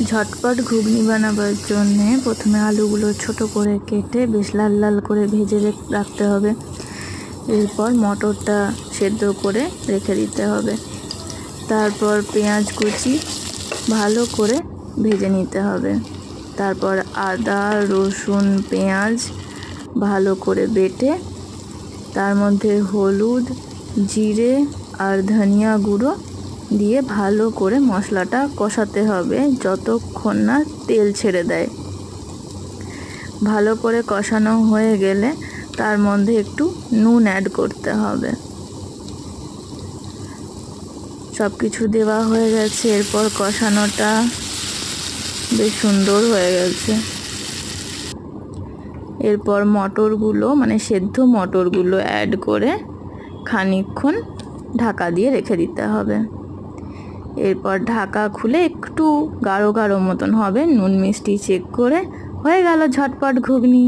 ঝটপট ঘুগনি বানাবার জন্যে প্রথমে আলুগুলো ছোট করে কেটে বেশ লাল লাল করে ভেজে রাখতে হবে। এরপর মটরটা সেদ্ধ করে রেখে দিতে হবে। তারপর পেঁয়াজ কুচি ভালো করে ভেজে নিতে হবে। তারপর আদা রসুন পেঁয়াজ ভালো করে বেটে তার মধ্যে হলুদ জিরে আর ধনিয়া গুঁড়ো দিয়ে ভালো করে মশলাটা কষাতে হবে যতক্ষণ না তেল ছেড়ে দেয়। ভালো করে কষানো হয়ে গেলে তার মধ্যে একটু নুন অ্যাড করতে হবে। সব কিছু দেওয়া হয়ে গেছে। এরপর কষানোটা বেশ সুন্দর হয়ে গেছে। এরপর মটরগুলো মানে সেদ্ধ মটরগুলো অ্যাড করে খানিকক্ষণ ঢাকা দিয়ে রেখে দিতে হবে। এরপর ঢাকা খুলে একটু গাঢ় গাঢ় মতন হবে, নুন মিষ্টি চেক করে হয়ে গেল ঝটপট ঘুগনি।